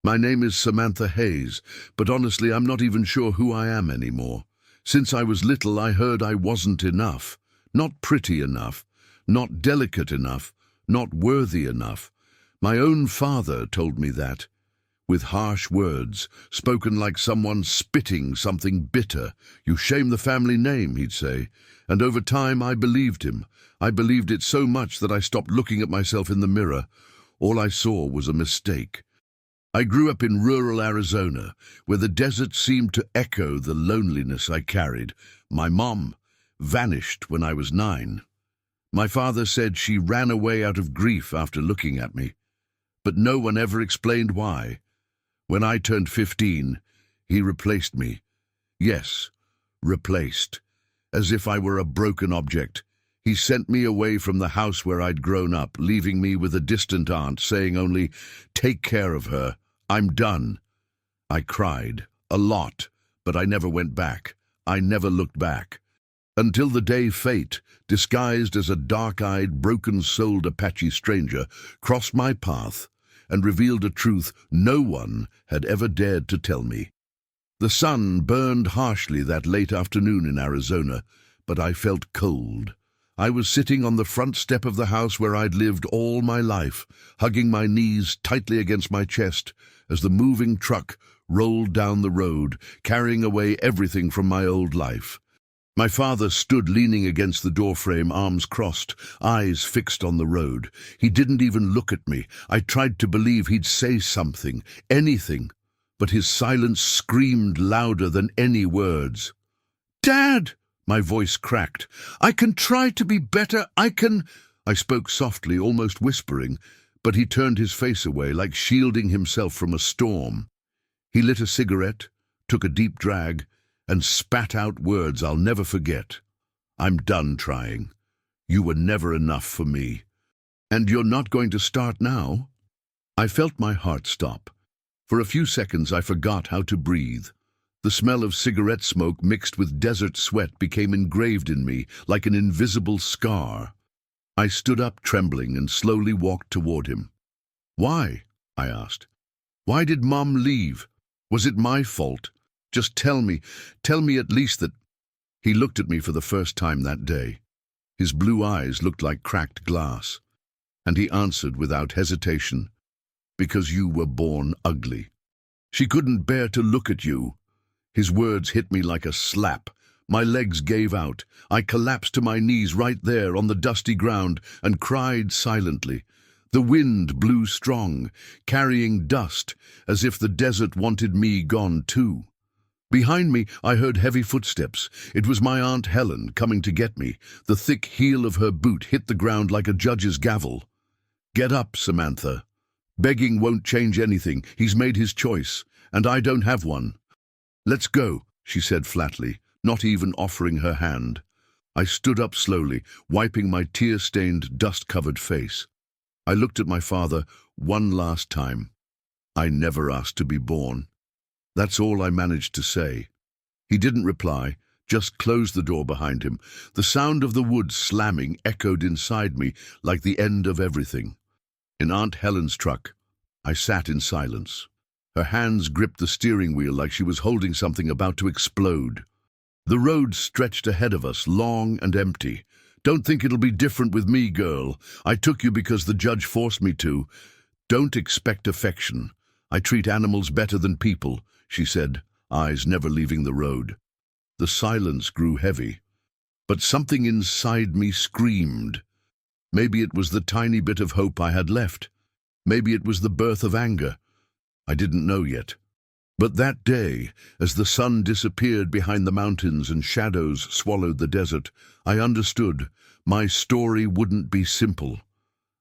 My name is Samantha Hayes, but honestly I'm not even sure who I am anymore. Since I was little I heard I wasn't enough, not pretty enough, not delicate enough, not worthy enough. My own father told me that, with harsh words, spoken like someone spitting something bitter. "You shame the family name," he'd say. And over time I believed him. I believed it so much that I stopped looking at myself in the mirror. All I saw was a mistake. I grew up in rural Arizona, where the desert seemed to echo the loneliness I carried. My mom vanished when I was 9. My father said she ran away out of grief after looking at me, but no one ever explained why. When I turned 15, he replaced me. Yes, replaced. As if I were a broken object. He sent me away from the house where I'd grown up, leaving me with a distant aunt, saying only, "Take care of her. I'm done." I cried, a lot, but I never went back. I never looked back. Until the day fate, disguised as a dark-eyed, broken-souled Apache stranger, crossed my path and revealed a truth no one had ever dared to tell me. The sun burned harshly that late afternoon in Arizona, but I felt cold. I was sitting on the front step of the house where I'd lived all my life, hugging my knees tightly against my chest as the moving truck rolled down the road, carrying away everything from my old life. My father stood leaning against the doorframe, arms crossed, eyes fixed on the road. He didn't even look at me. I tried to believe he'd say something, anything, but his silence screamed louder than any words. "Dad!" My voice cracked. "I can try to be better. I spoke softly, almost whispering, but he turned his face away, like shielding himself from a storm. He lit a cigarette, took a deep drag, and spat out words I'll never forget. "I'm done trying. You were never enough for me. And you're not going to start now?" I felt my heart stop. For a few seconds I forgot how to breathe. The smell of cigarette smoke mixed with desert sweat became engraved in me like an invisible scar. I stood up trembling and slowly walked toward him. "Why?" I asked. "Why did Mom leave? Was it my fault? Just tell me at least that—" He looked at me for the first time that day. His blue eyes looked like cracked glass, and he answered without hesitation, "Because you were born ugly. She couldn't bear to look at you." His words hit me like a slap. My legs gave out. I collapsed to my knees right there on the dusty ground and cried silently. The wind blew strong, carrying dust, as if the desert wanted me gone too. Behind me, I heard heavy footsteps. It was my Aunt Helen coming to get me. The thick heel of her boot hit the ground like a judge's gavel. "Get up, Samantha. Begging won't change anything. He's made his choice, and I don't have one." "Let's go," she said flatly, not even offering her hand. I stood up slowly, wiping my tear-stained, dust-covered face. I looked at my father one last time. "I never asked to be born." That's all I managed to say. He didn't reply, just closed the door behind him. The sound of the wood slamming echoed inside me like the end of everything. In Aunt Helen's truck, I sat in silence. Her hands gripped the steering wheel like she was holding something about to explode. The road stretched ahead of us, long and empty. "Don't think it'll be different with me, girl. I took you because the judge forced me to. Don't expect affection. I treat animals better than people," she said, eyes never leaving the road. The silence grew heavy, but something inside me screamed. Maybe it was the tiny bit of hope I had left. Maybe it was the birth of anger. I didn't know yet. But that day, as the sun disappeared behind the mountains and shadows swallowed the desert, I understood my story wouldn't be simple.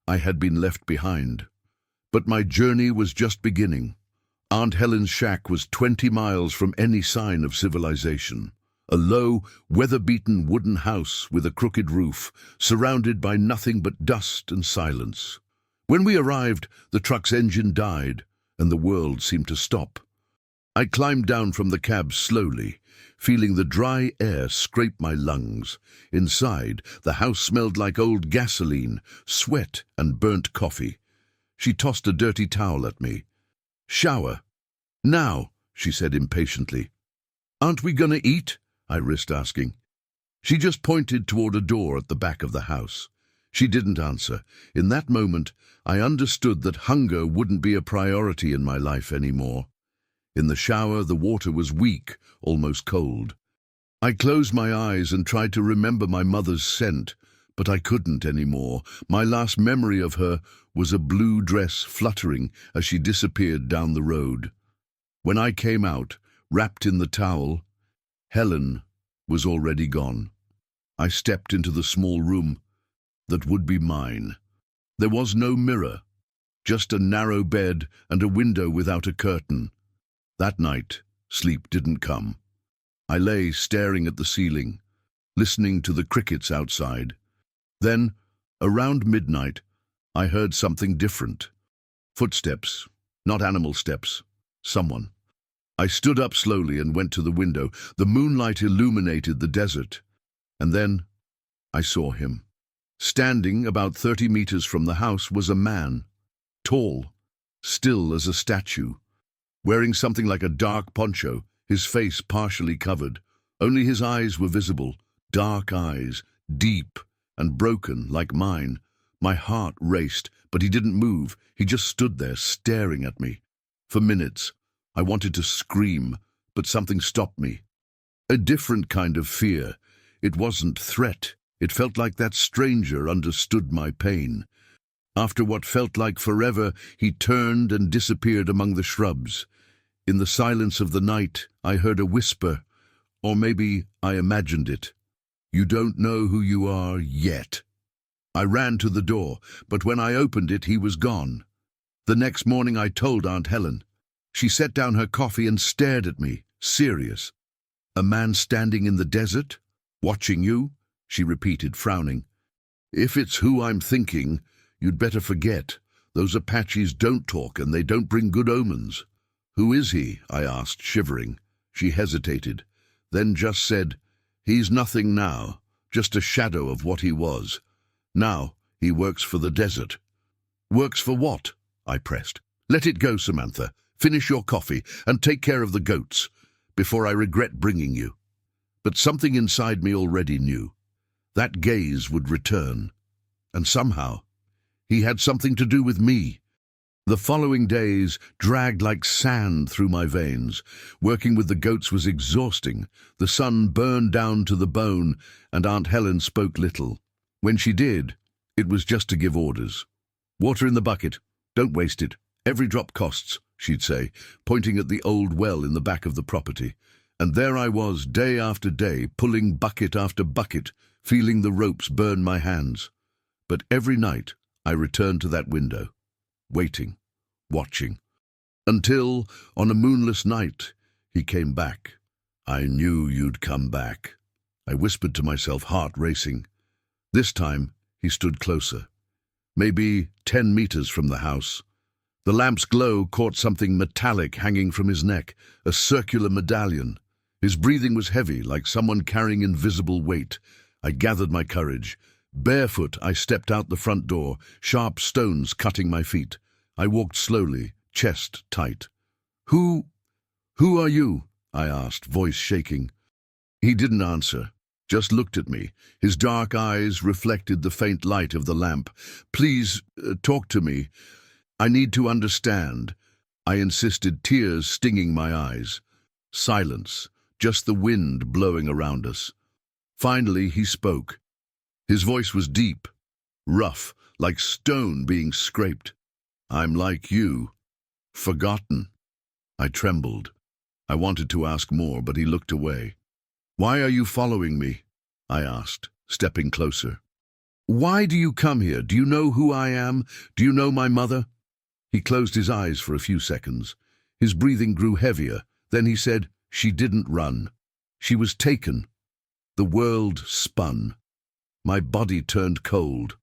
I had been left behind. But my journey was just beginning. Aunt Helen's shack was 20 miles from any sign of civilization. A low, weather-beaten wooden house with a crooked roof, surrounded by nothing but dust and silence. When we arrived, the truck's engine died, and the world seemed to stop. I climbed down from the cab slowly, feeling the dry air scrape my lungs. Inside, the house smelled like old gasoline, sweat, and burnt coffee. She tossed a dirty towel at me. Shower. Now, she said impatiently. Aren't we gonna eat? I risked asking. She just pointed toward a door at the back of the house. She didn't answer. In that moment, I understood that hunger wouldn't be a priority in my life anymore. In the shower, the water was weak, almost cold. I closed my eyes and tried to remember my mother's scent, but I couldn't anymore. My last memory of her was a blue dress fluttering as she disappeared down the road. When I came out, wrapped in the towel, Helen was already gone. I stepped into the small room that would be mine. There was no mirror, just a narrow bed and a window without a curtain. That night, sleep didn't come. I lay staring at the ceiling, listening to the crickets outside. Then, around midnight, I heard something different. Footsteps, not animal steps, someone. I stood up slowly and went to the window. The moonlight illuminated the desert. And then I saw him. Standing about 30 meters from the house was a man, tall, still as a statue, wearing something like a dark poncho, his face partially covered. Only his eyes were visible, dark eyes, deep and broken like mine. My heart raced, but he didn't move. He just stood there staring at me. For minutes, I wanted to scream, but something stopped me. A different kind of fear. It wasn't threat. It felt like that stranger understood my pain. After what felt like forever, he turned and disappeared among the shrubs. In the silence of the night, I heard a whisper, or maybe I imagined it. You don't know who you are yet. I ran to the door, but when I opened it, he was gone. The next morning I told Aunt Helen. She set down her coffee and stared at me, serious. A man standing in the desert? Watching you? She repeated, frowning. If it's who I'm thinking, you'd better forget. Those Apaches don't talk and they don't bring good omens. Who is he? I asked, shivering. She hesitated, then just said, He's nothing now, just a shadow of what he was. Now he works for the desert. Works for what? I pressed. Let it go, Samantha. Finish your coffee and take care of the goats before I regret bringing you. But something inside me already knew. That gaze would return. And somehow, he had something to do with me. The following days dragged like sand through my veins. Working with the goats was exhausting. The sun burned down to the bone, and Aunt Helen spoke little. When she did, it was just to give orders. Water in the bucket. Don't waste it. Every drop costs, she'd say, pointing at the old well in the back of the property. And there I was, day after day, pulling bucket after bucket, feeling the ropes burn my hands. But every night I returned to that window, waiting, watching, until, on a moonless night, he came back. I knew you'd come back. I whispered to myself, heart racing. This time, he stood closer, maybe 10 meters from the house. The lamp's glow caught something metallic hanging from his neck, a circular medallion. His breathing was heavy, like someone carrying invisible weight. I gathered my courage. Barefoot, I stepped out the front door, sharp stones cutting my feet. I walked slowly, chest tight. Who are you? I asked, voice shaking. He didn't answer, just looked at me. His dark eyes reflected the faint light of the lamp. Please, talk to me. I need to understand. I insisted, tears stinging my eyes. Silence, just the wind blowing around us. Finally, he spoke. His voice was deep, rough, like stone being scraped. I'm like you, forgotten. I trembled. I wanted to ask more, but he looked away. Why are you following me? I asked, stepping closer. Why do you come here? Do you know who I am? Do you know my mother? He closed his eyes for a few seconds. His breathing grew heavier. Then he said, she didn't run. She was taken. The world spun. My body turned cold.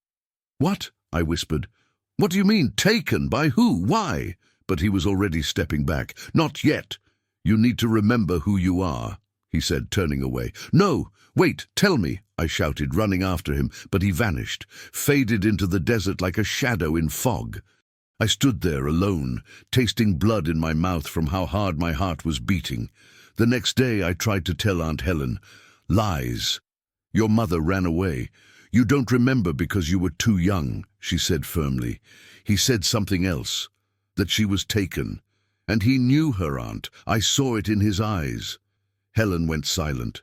What? I whispered. What do you mean, taken? By who? Why? But he was already stepping back. Not yet. You need to remember who you are, he said, turning away. No, wait, tell me, I shouted, running after him, but he vanished, faded into the desert like a shadow in fog. I stood there alone, tasting blood in my mouth from how hard my heart was beating. The next day I tried to tell Aunt Helen. Lies. Your mother ran away. You don't remember because you were too young, she said firmly. He said something else, that she was taken. And he knew her aunt. I saw it in his eyes. Helen went silent.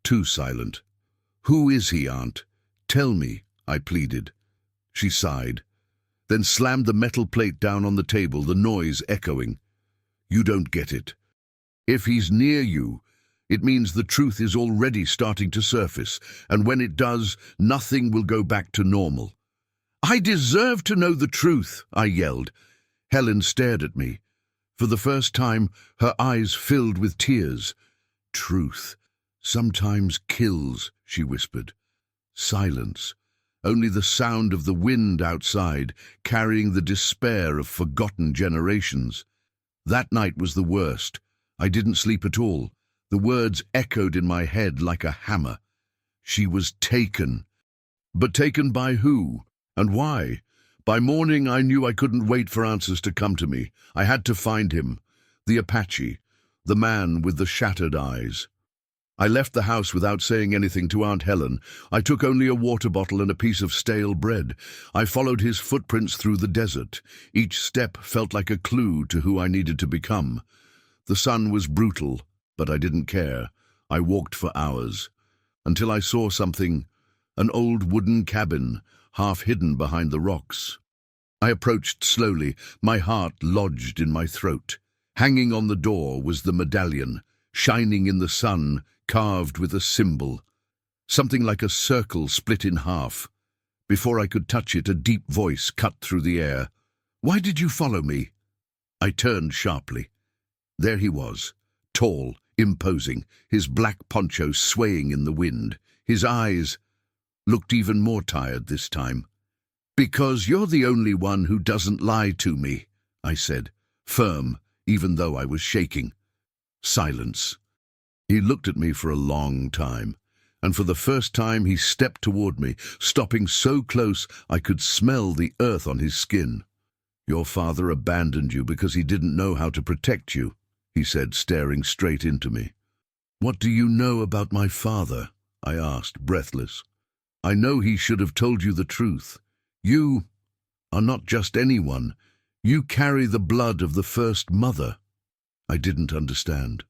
Too silent. Who is he, Aunt? Tell me, I pleaded. She sighed, then slammed the metal plate down on the table, the noise echoing. You don't get it. If he's near you, it means the truth is already starting to surface, and when it does, nothing will go back to normal. I deserve to know the truth, I yelled. Helen stared at me. For the first time, her eyes filled with tears. Truth sometimes kills, she whispered. Silence. Only the sound of the wind outside, carrying the despair of forgotten generations. That night was the worst. I didn't sleep at all. The words echoed in my head like a hammer. She was taken. But taken by who? And why? By morning I knew I couldn't wait for answers to come to me. I had to find him. The Apache. The man with the shattered eyes. I left the house without saying anything to Aunt Helen. I took only a water bottle and a piece of stale bread. I followed his footprints through the desert. Each step felt like a clue to who I needed to become. The sun was brutal, but I didn't care. I walked for hours, until I saw something, an old wooden cabin, half hidden behind the rocks. I approached slowly, my heart lodged in my throat. Hanging on the door was the medallion, shining in the sun, carved with a symbol. Something like a circle split in half. Before I could touch it, a deep voice cut through the air. Why did you follow me? I turned sharply. There he was, tall, imposing, his black poncho swaying in the wind. His eyes looked even more tired this time. Because you're the only one who doesn't lie to me, I said, firm, even though I was shaking. Silence. He looked at me for a long time, and for the first time he stepped toward me, stopping so close I could smell the earth on his skin. Your father abandoned you because he didn't know how to protect you, he said, staring straight into me. What do you know about my father? I asked, breathless. I know he should have told you the truth. You are not just anyone. You carry the blood of the first mother. I didn't understand.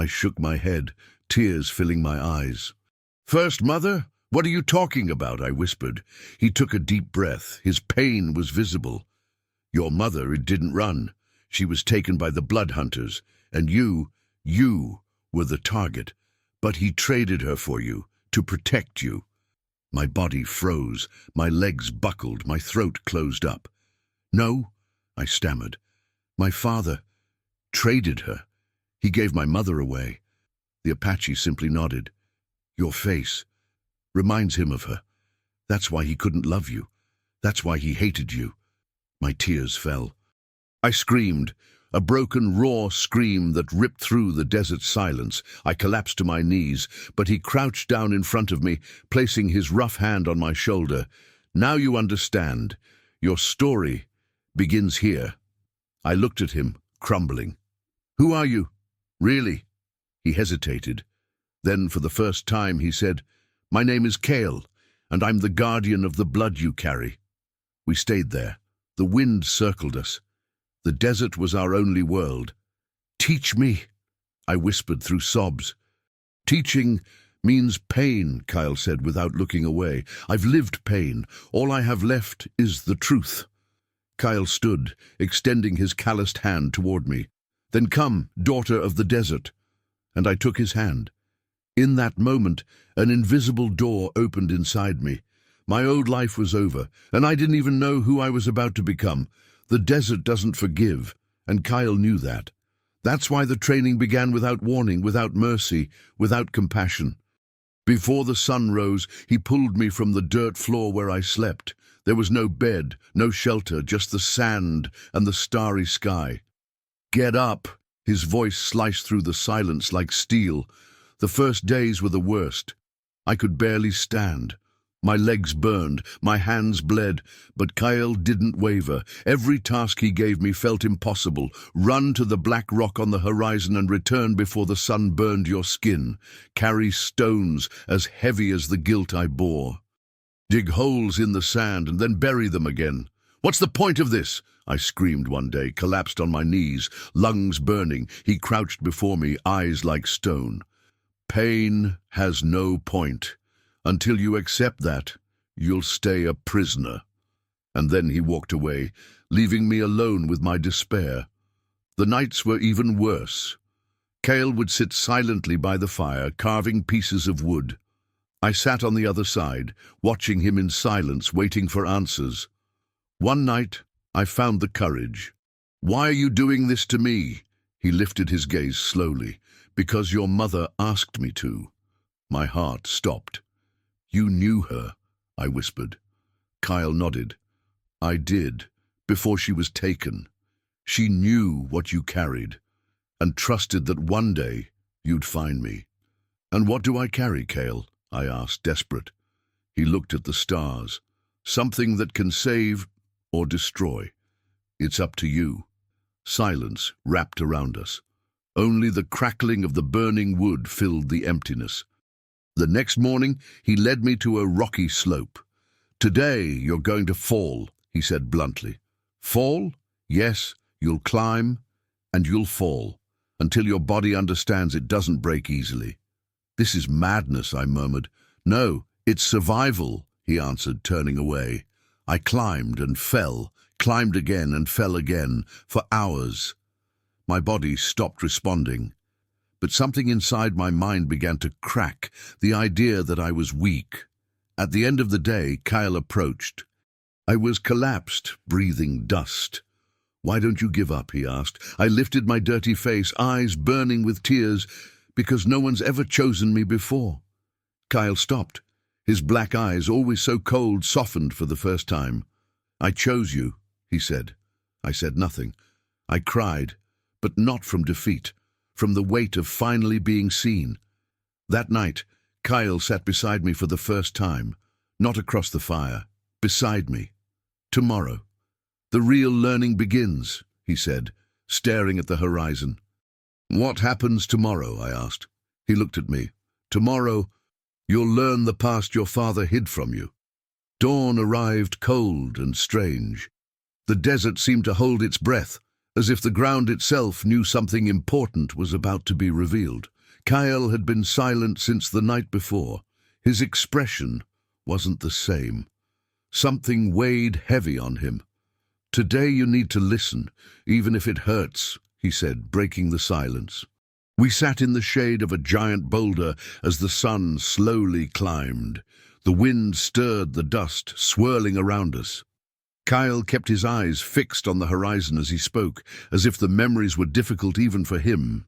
I shook my head, tears filling my eyes. First mother? What are you talking about? I whispered. He took a deep breath. His pain was visible. Your mother didn't run. She was taken by the blood hunters, and you were the target. But he traded her for you, to protect you. My body froze, my legs buckled, my throat closed up. No, I stammered. My father traded her. He gave my mother away. The Apache simply nodded. Your face reminds him of her. That's why he couldn't love you. That's why he hated you. My tears fell. I screamed, a broken, raw scream that ripped through the desert silence. I collapsed to my knees, but he crouched down in front of me, placing his rough hand on my shoulder. Now you understand. Your story begins here. I looked at him, crumbling. Who are you? Really? He hesitated. Then, for the first time, he said, My name is Kael, and I'm the guardian of the blood you carry. We stayed there. The wind circled us. The desert was our only world. Teach me, I whispered through sobs. Teaching means pain, Kael said without looking away. I've lived pain. All I have left is the truth. Kael stood, extending his calloused hand toward me. Then come, daughter of the desert. And I took his hand. In that moment, an invisible door opened inside me. My old life was over, and I didn't even know who I was about to become. The desert doesn't forgive, and Kael knew that. That's why the training began without warning, without mercy, without compassion. Before the sun rose, he pulled me from the dirt floor where I slept. There was no bed, no shelter, just the sand and the starry sky. Get up! His voice sliced through the silence like steel. The first days were the worst. I could barely stand. My legs burned, my hands bled, but Kael didn't waver. Every task he gave me felt impossible. Run to the black rock on the horizon and return before the sun burned your skin. Carry stones as heavy as the guilt I bore. Dig holes in the sand and then bury them again. What's the point of this? I screamed one day, collapsed on my knees, lungs burning. He crouched before me, eyes like stone. Pain has no point. Until you accept that, you'll stay a prisoner. And then he walked away, leaving me alone with my despair. The nights were even worse. Kael would sit silently by the fire, carving pieces of wood. I sat on the other side, watching him in silence, waiting for answers. One night, I found the courage. "Why are you doing this to me?" He lifted his gaze slowly. "Because your mother asked me to." My heart stopped. "You knew her," I whispered. Kael nodded. "I did, before she was taken. She knew what you carried, and trusted that one day you'd find me." "And what do I carry, Kael?" I asked, desperate. He looked at the stars. "Something that can save or destroy. It's up to you." Silence wrapped around us. Only the crackling of the burning wood filled the emptiness. The next morning, he led me to a rocky slope. "Today, you're going to fall," he said bluntly. "Fall? Yes, you'll climb, and you'll fall, until your body understands it doesn't break easily." "This is madness," I murmured. "No, it's survival," he answered, turning away. I climbed and fell, climbed again and fell again, for hours. My body stopped responding. But something inside my mind began to crack, the idea that I was weak. At the end of the day, Kael approached. I was collapsed, breathing dust. "Why don't you give up?" he asked. I lifted my dirty face, eyes burning with tears, because no one's ever chosen me before. Kael stopped. His black eyes, always so cold, softened for the first time. "I chose you," he said. I said nothing. I cried, but not from defeat, from the weight of finally being seen. That night, Kael sat beside me for the first time, not across the fire, beside me. "Tomorrow, the real learning begins," he said, staring at the horizon. "What happens tomorrow?" I asked. He looked at me. "Tomorrow, you'll learn the past your father hid from you." Dawn arrived cold and strange. The desert seemed to hold its breath, as if the ground itself knew something important was about to be revealed. Kael had been silent since the night before. His expression wasn't the same. Something weighed heavy on him. "Today you need to listen, even if it hurts," he said, breaking the silence. We sat in the shade of a giant boulder as the sun slowly climbed. The wind stirred the dust, swirling around us. Kael kept his eyes fixed on the horizon as he spoke, as if the memories were difficult even for him.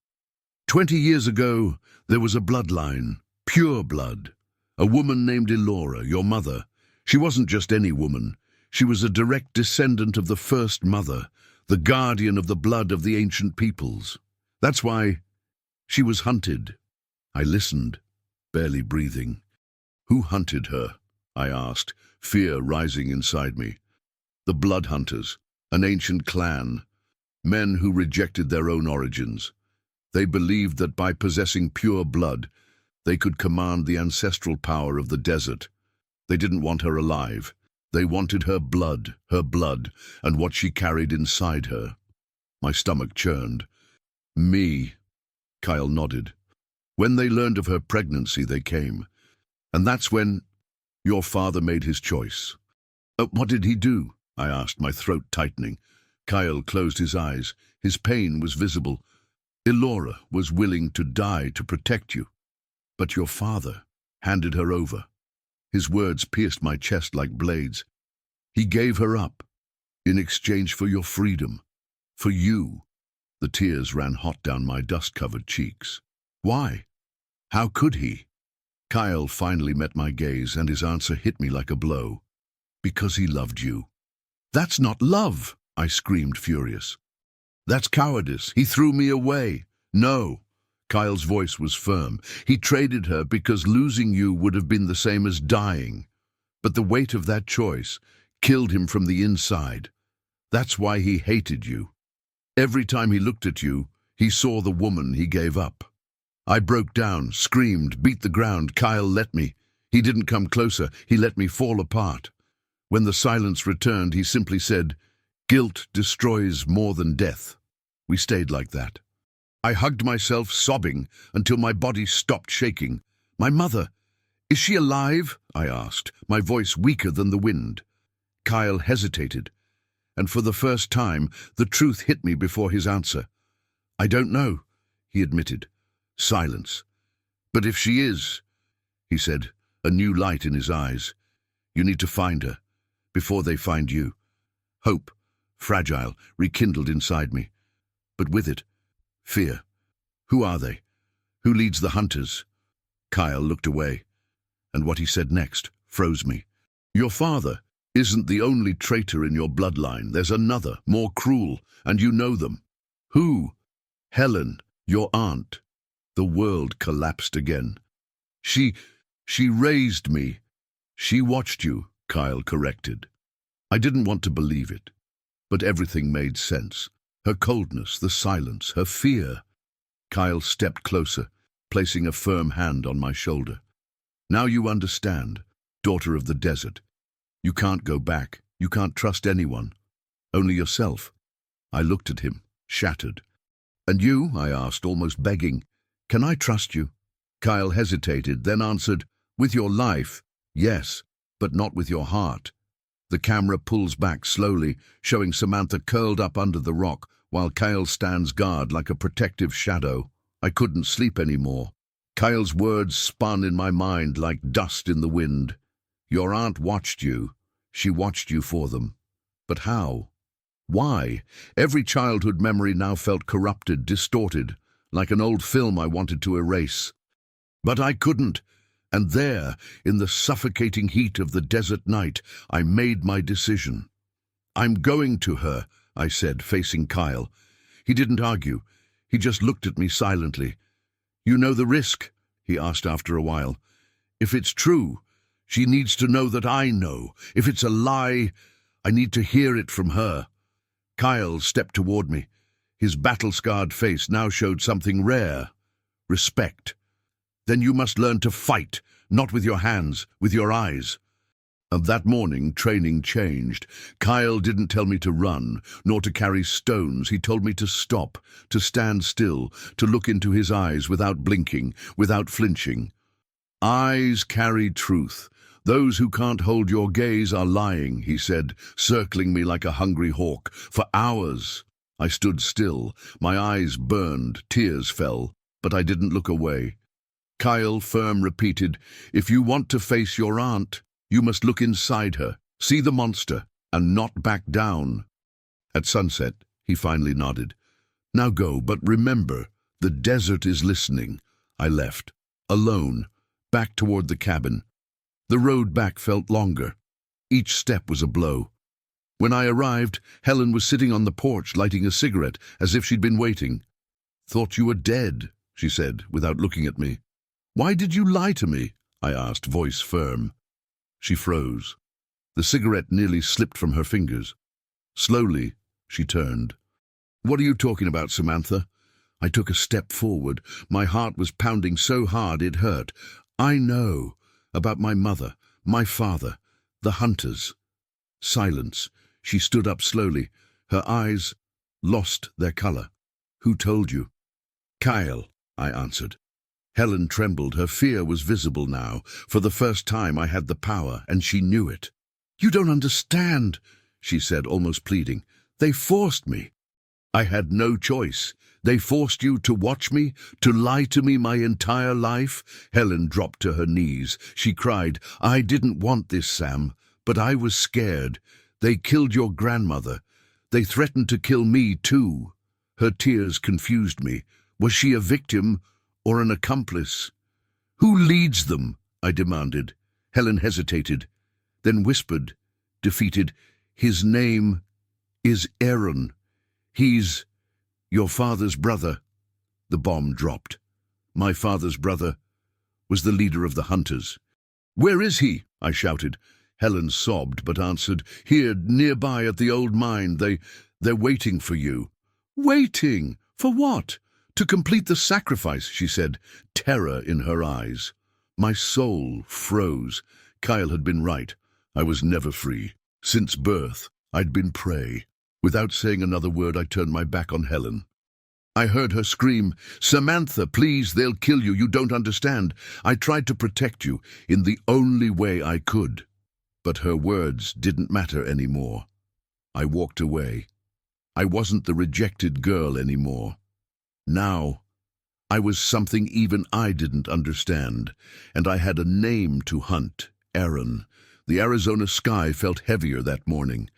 20 years ago, there was a bloodline, pure blood. A woman named Elora, your mother. She wasn't just any woman. She was a direct descendant of the first mother, the guardian of the blood of the ancient peoples. That's why she was hunted." I listened, barely breathing. "Who hunted her?" I asked, fear rising inside me. "The Blood Hunters, an ancient clan, men who rejected their own origins. They believed that by possessing pure blood, they could command the ancestral power of the desert. They didn't want her alive. They wanted her blood, and what she carried inside her." My stomach churned. "Me," Kael nodded. "When they learned of her pregnancy, they came. And that's when your father made his choice." "What did he do?" I asked, my throat tightening. Kael closed his eyes. His pain was visible. "Elora was willing to die to protect you. But your father handed her over." His words pierced my chest like blades. "He gave her up in exchange for your freedom, for you." The tears ran hot down my dust-covered cheeks. "Why? How could he?" Kael finally met my gaze, and his answer hit me like a blow. "Because he loved you." "That's not love," I screamed, furious. "That's cowardice. He threw me away." "No." Kael's voice was firm. "He traded her because losing you would have been the same as dying." But the weight of that choice killed him from the inside. That's why he hated you. Every time he looked at you, he saw the woman he gave up. I broke down, screamed, beat the ground. Kael let me. He didn't come closer. He let me fall apart. When the silence returned, he simply said, "Guilt destroys more than death." We stayed like that. I hugged myself, sobbing, until my body stopped shaking. "My mother, is she alive?" I asked, my voice weaker than the wind. Kael hesitated, and for the first time, the truth hit me before his answer. "I don't know," he admitted. Silence. "But if she is," he said, a new light in his eyes, "you need to find her, before they find you." Hope, fragile, rekindled inside me. But with it, fear. Who are they? Who leads the hunters? Kael looked away, and what he said next froze me. "Your father isn't the only traitor in your bloodline. There's another, more cruel, and you know them." "Who?" "Helen, your aunt." The world collapsed again. She raised me." "She watched you," Kael corrected. I didn't want to believe it, but everything made sense. Her coldness, the silence, her fear. Kael stepped closer, placing a firm hand on my shoulder. "Now you understand, daughter of the desert. You can't go back. You can't trust anyone. Only yourself." I looked at him, shattered. "And you?" I asked, almost begging. "Can I trust you?" Kael hesitated, then answered, "With your life, yes, but not with your heart." The camera pulls back slowly, showing Samantha curled up under the rock, while Kael stands guard like a protective shadow. I couldn't sleep anymore. Kael's words spun in my mind like dust in the wind. "Your aunt watched you. She watched you for them. But how? Why?" Every childhood memory now felt corrupted, distorted, like an old film I wanted to erase. But I couldn't. And there, in the suffocating heat of the desert night, I made my decision. "I'm going to her," I said, facing Kael. He didn't argue. He just looked at me silently. "You know the risk?" he asked after a while. "If it's true, she needs to know that I know. If it's a lie, I need to hear it from her." Kael stepped toward me. His battle-scarred face now showed something rare: respect. "Then you must learn to fight, not with your hands, with your eyes." And that morning, training changed. Kael didn't tell me to run, nor to carry stones. He told me to stop, to stand still, to look into his eyes without blinking, without flinching. "Eyes carry truth. Those who can't hold your gaze are lying," he said, circling me like a hungry hawk. For hours, I stood still. My eyes burned, tears fell, but I didn't look away. Kael, firm, repeated, "If you want to face your aunt, you must look inside her, see the monster, and not back down." At sunset, he finally nodded. "Now go, but remember, the desert is listening." I left, alone, back toward the cabin. The road back felt longer. Each step was a blow. When I arrived, Helen was sitting on the porch lighting a cigarette, as if she'd been waiting. "Thought you were dead," she said, without looking at me. "Why did you lie to me?" I asked, voice firm. She froze. The cigarette nearly slipped from her fingers. Slowly, she turned. "What are you talking about, Samantha?" I took a step forward. My heart was pounding so hard it hurt. "I know. About my mother, my father, the hunters." Silence. She stood up slowly. Her eyes lost their color. "Who told you?" "Kael," I answered. Helen trembled. Her fear was visible now. For the first time I had the power, and she knew it. "You don't understand," she said, almost pleading. "They forced me." "I had no choice. They forced you to watch me, to lie to me my entire life?" Helen dropped to her knees. She cried, "I didn't want this, Sam, but I was scared. They killed your grandmother. They threatened to kill me too." Her tears confused me. Was she a victim or an accomplice? "Who leads them?" I demanded. Helen hesitated, then whispered, defeated, "His name is Aaron. He's your father's brother." The bomb dropped. My father's brother was the leader of the hunters. "Where is he?" I shouted. Helen sobbed, but answered, "Here, nearby at the old mine. They're waiting for you." "Waiting? For what?" "To complete the sacrifice," she said, terror in her eyes. My soul froze. Kael had been right. I was never free. Since birth, I'd been prey. Without saying another word, I turned my back on Helen. I heard her scream, "Samantha, please, they'll kill you. You don't understand. I tried to protect you in the only way I could." But her words didn't matter anymore. I walked away. I wasn't the rejected girl anymore. Now, I was something even I didn't understand, and I had a name to hunt, Aaron. The Arizona sky felt heavier that morning.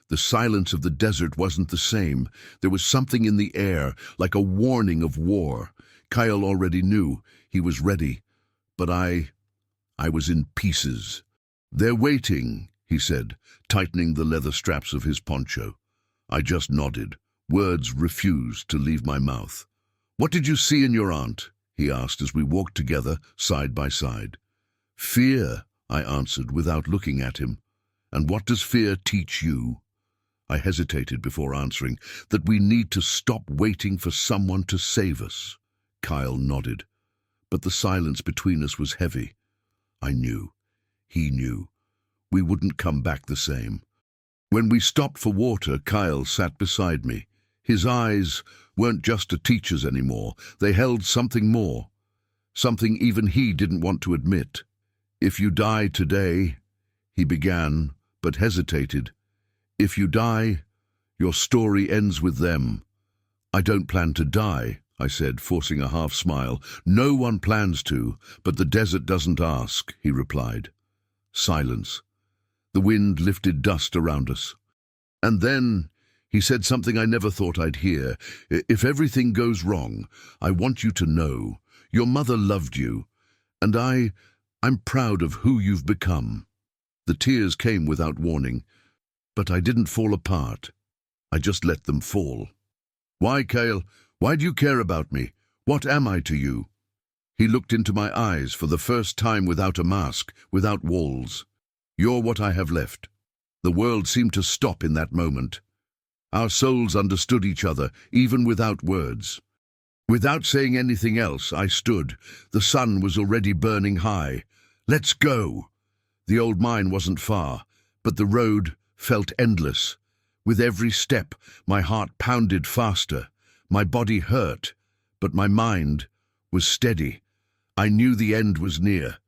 The silence of the desert wasn't the same. There was something in the air, like a warning of war. Kael already knew. He was ready. But I was in pieces. "They're waiting," he said, tightening the leather straps of his poncho. I just nodded. Words refused to leave my mouth. "What did you see in your aunt?" he asked as we walked together, side by side. "Fear," I answered without looking at him. "And what does fear teach you?" I hesitated before answering, "That we need to stop waiting for someone to save us." Kael nodded, but the silence between us was heavy. I knew. He knew. We wouldn't come back the same. When we stopped for water, Kael sat beside me. His eyes weren't just a teacher's anymore. They held something more. Something even he didn't want to admit. "If you die today," he began, but hesitated. "If you die, your story ends with them." "I don't plan to die," I said, forcing a half smile. "No one plans to, but the desert doesn't ask," he replied. Silence. The wind lifted dust around us. And then he said something I never thought I'd hear. "If everything goes wrong, I want you to know. Your mother loved you, and I'm proud of who you've become." The tears came without warning, but I didn't fall apart. I just let them fall. "Why, Kael? Why do you care about me? What am I to you?" He looked into my eyes for the first time without a mask, without walls. "You're what I have left." The world seemed to stop in that moment. Our souls understood each other, even without words. Without saying anything else, I stood. The sun was already burning high. "Let's go." The old mine wasn't far, but the road felt endless. With every step, my heart pounded faster. My body hurt, but my mind was steady. I knew the end was near.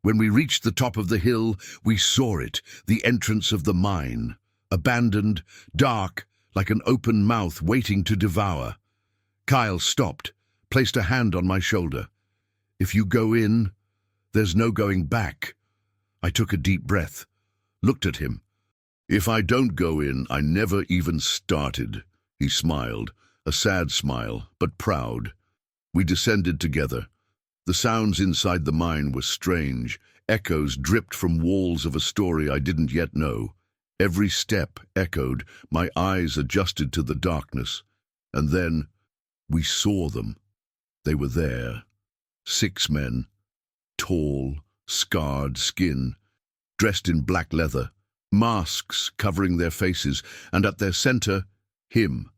When we reached the top of the hill, we saw it, the entrance of the mine. Abandoned, dark, like an open mouth waiting to devour. Kael stopped, placed a hand on my shoulder. "If you go in, there's no going back." I took a deep breath, looked at him. "If I don't go in, I never even started." He smiled, a sad smile, but proud. We descended together. The sounds inside the mine were strange. Echoes dripped from walls of a story I didn't yet know. Every step echoed, my eyes adjusted to the darkness. And then we saw them. They were there. 6 men, tall, scarred skin, dressed in black leather, masks covering their faces, and at their center, him,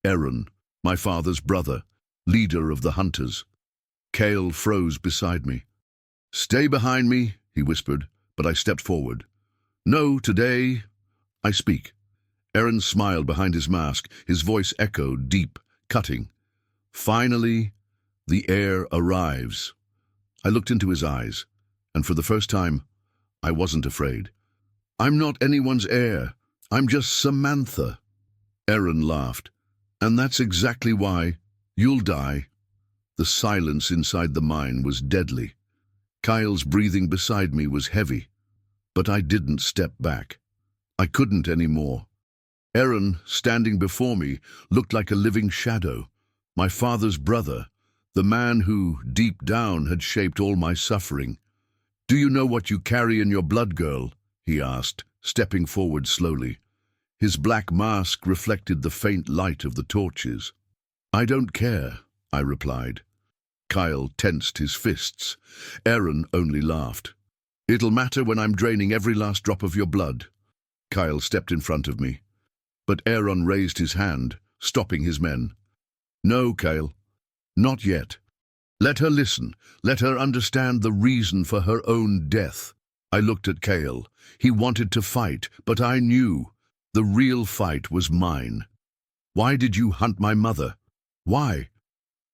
Aaron, my father's brother, leader of the hunters. Kael froze beside me. "Stay behind me," he whispered, but I stepped forward. "No, today I speak." Aaron smiled behind his mask. His voice echoed, deep, cutting. "Finally, the heir arrives." I looked into his eyes, and for the first time, I wasn't afraid. "I'm not anyone's heir. I'm just Samantha." Aaron laughed. "And that's exactly why you'll die." The silence inside the mine was deadly. Kael's breathing beside me was heavy, but I didn't step back. I couldn't anymore. Aaron, standing before me, looked like a living shadow. My father's brother, the man who, deep down, had shaped all my suffering. "Do you know what you carry in your blood, girl?" he asked, stepping forward slowly. His black mask reflected the faint light of the torches. "I don't care," I replied. Kael tensed his fists. Aaron only laughed. It'll matter when I'm draining every last drop of your blood. Kael stepped in front of me, but Aaron raised his hand, stopping his men. No, Kael, not yet. Let her listen. Let her understand the reason for her own death. I looked at Kael. He wanted to fight, but I knew the real fight was mine. Why did you hunt my mother? Why?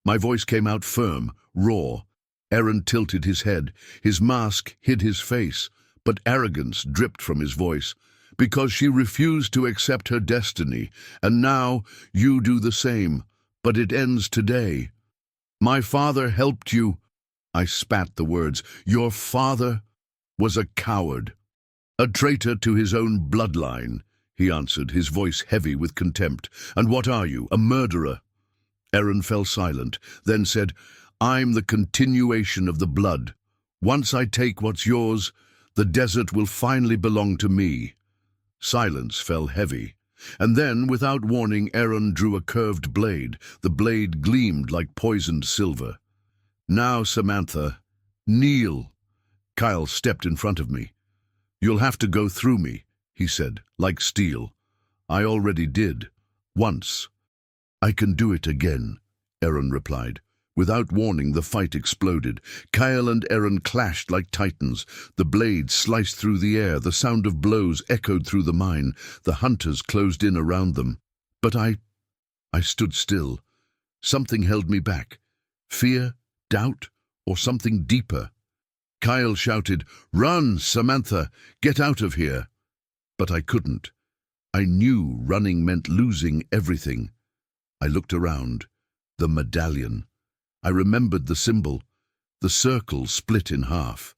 My voice came out firm, raw. Aaron tilted his head. His mask hid his face, but arrogance dripped from his voice. Because she refused to accept her destiny, and now you do the same, but it ends today. My father helped you. I spat the words. Your father was a coward, a traitor to his own bloodline, he answered, his voice heavy with contempt. And what are you, a murderer? Aaron fell silent, then said, I'm the continuation of the blood. Once I take what's yours, the desert will finally belong to me. Silence fell heavy. And then, without warning, Aaron drew a curved blade. The blade gleamed like poisoned silver. Now, Samantha, kneel. Kael stepped in front of me. You'll have to go through me, he said, like steel. I already did. Once. I can do it again, Aaron replied. Without warning, the fight exploded. Kael and Aaron clashed like titans. The blades sliced through the air. The sound of blows echoed through the mine. The hunters closed in around them. But I stood still. Something held me back. Fear, doubt, or something deeper. Kael shouted, Run, Samantha! Get out of here! But I couldn't. I knew running meant losing everything. I looked around. The medallion. I remembered the symbol. The circle split in half.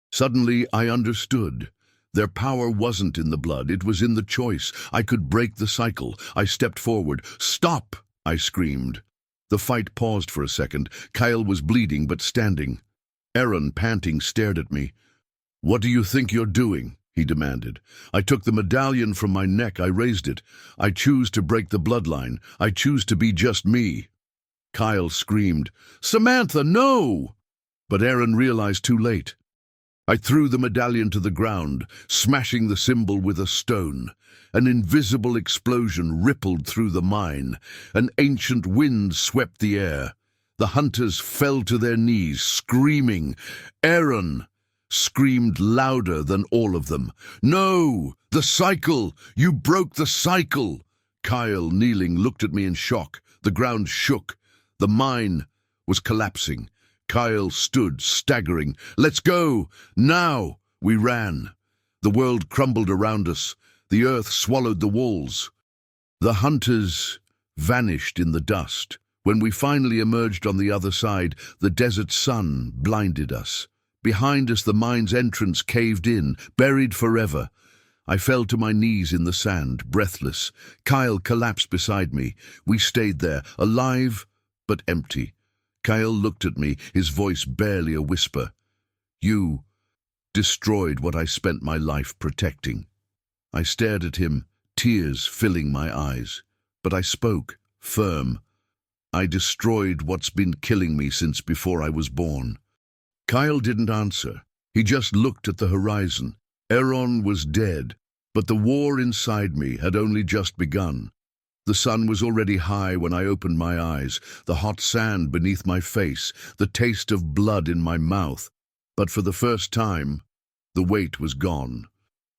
Suddenly I understood. Their power wasn't in the blood, it was in the choice. I could break the cycle. I stepped forward. Stop! I screamed. The fight paused for a second. Kael was bleeding but standing. Aaron, panting, stared at me. What do you think you're doing? He demanded. I took the medallion from my neck. I raised it. I choose to break the bloodline. I choose to be just me. Kael screamed, Samantha, no! But Aaron realized too late. I threw the medallion to the ground, smashing the symbol with a stone. An invisible explosion rippled through the mine. An ancient wind swept the air. The hunters fell to their knees, screaming. Aaron screamed louder than all of them. No! The cycle! You broke the cycle! Kael, kneeling, looked at me in shock. The ground shook. The mine was collapsing. Kael stood, staggering. Let's go! Now! We ran. The world crumbled around us. The earth swallowed the walls. The hunters vanished in the dust. When we finally emerged on the other side, the desert sun blinded us. Behind us, the mine's entrance caved in, buried forever. I fell to my knees in the sand, breathless. Kael collapsed beside me. We stayed there, alive but empty. Kael looked at me, his voice barely a whisper. You destroyed what I spent my life protecting. I stared at him, tears filling my eyes. But I spoke, firm. I destroyed what's been killing me since before I was born. Kael didn't answer. He just looked at the horizon. Aaron was dead, but the war inside me had only just begun. The sun was already high when I opened my eyes, the hot sand beneath my face, the taste of blood in my mouth. But for the first time, the weight was gone.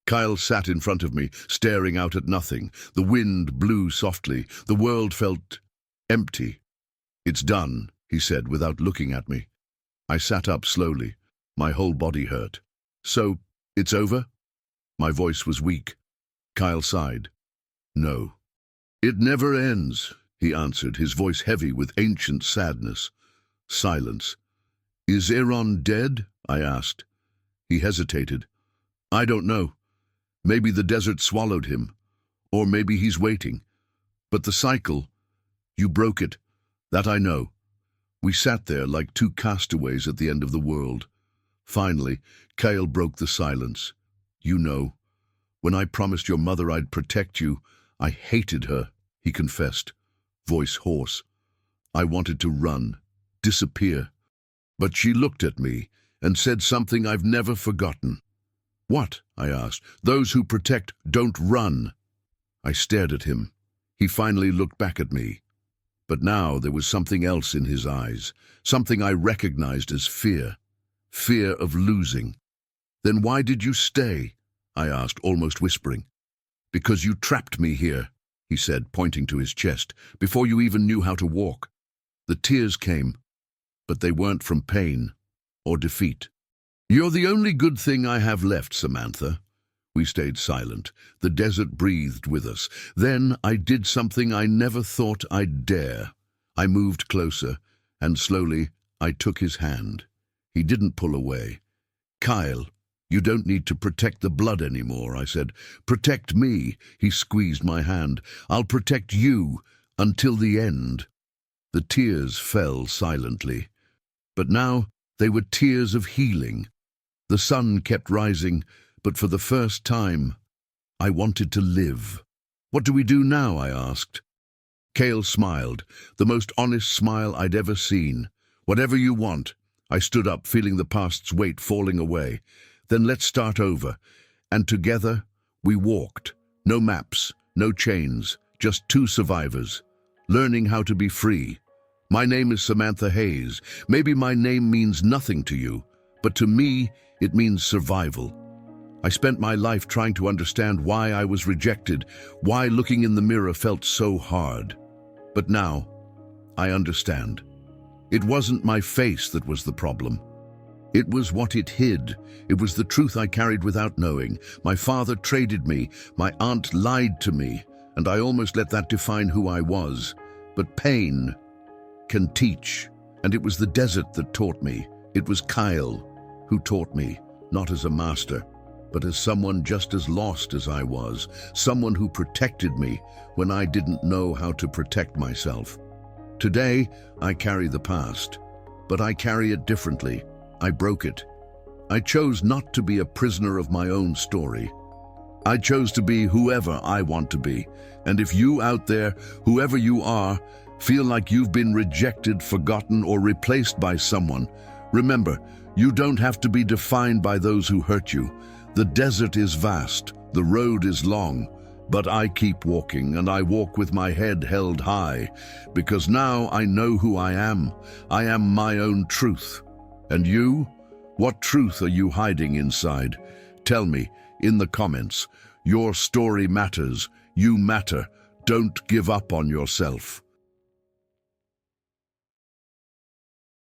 Kael sat in front of me, staring out at nothing. The wind blew softly. The world felt empty. It's done, he said without looking at me. I sat up slowly. My whole body hurt. So, it's over? My voice was weak. Kael sighed. No. It never ends, he answered, his voice heavy with ancient sadness. Silence. Is Aaron dead? I asked. He hesitated. I don't know. Maybe the desert swallowed him. Or maybe he's waiting. But the cycle, you broke it. That I know. We sat there like two castaways at the end of the world. Finally, Kael broke the silence. You know, when I promised your mother I'd protect you, I hated her, he confessed, voice hoarse. I wanted to run, disappear. But she looked at me and said something I've never forgotten. What? I asked. Those who protect don't run. I stared at him. He finally looked back at me. But now there was something else in his eyes, something I recognized as fear. Fear of losing. Then why did you stay? I asked, almost whispering. Because you trapped me here, he said, pointing to his chest, before you even knew how to walk. The tears came, but they weren't from pain or defeat. You're the only good thing I have left, Samantha. We stayed silent. The desert breathed with us. Then I did something I never thought I'd dare. I moved closer, and slowly I took his hand. He didn't pull away. Kael, you don't need to protect the blood anymore, I said. Protect me. He squeezed my hand. I'll protect you until the end. The tears fell silently. But now they were tears of healing. The sun kept rising, but for the first time, I wanted to live. What do we do now? I asked. Kael smiled, the most honest smile I'd ever seen. Whatever you want. I stood up, feeling the past's weight falling away. Then let's start over. And together, we walked. No maps, no chains, just two survivors, learning how to be free. My name is Samantha Hayes. Maybe my name means nothing to you, but to me, it means survival. I spent my life trying to understand why I was rejected, why looking in the mirror felt so hard. But now, I understand. It wasn't my face that was the problem. It was what it hid. It was the truth I carried without knowing. My father traded me, my aunt lied to me, and I almost let that define who I was. But pain can teach, and it was the desert that taught me. It was Kael who taught me, not as a master, but as someone just as lost as I was, someone who protected me when I didn't know how to protect myself. Today, I carry the past, but I carry it differently. I broke it. I chose not to be a prisoner of my own story. I chose to be whoever I want to be. And if you out there, whoever you are, feel like you've been rejected, forgotten, or replaced by someone, remember, you don't have to be defined by those who hurt you. The desert is vast, the road is long, but I keep walking, and I walk with my head held high, because now I know who I am. I am my own truth. And you? What truth are you hiding inside? Tell me in the comments. Your story matters. You matter. Don't give up on yourself.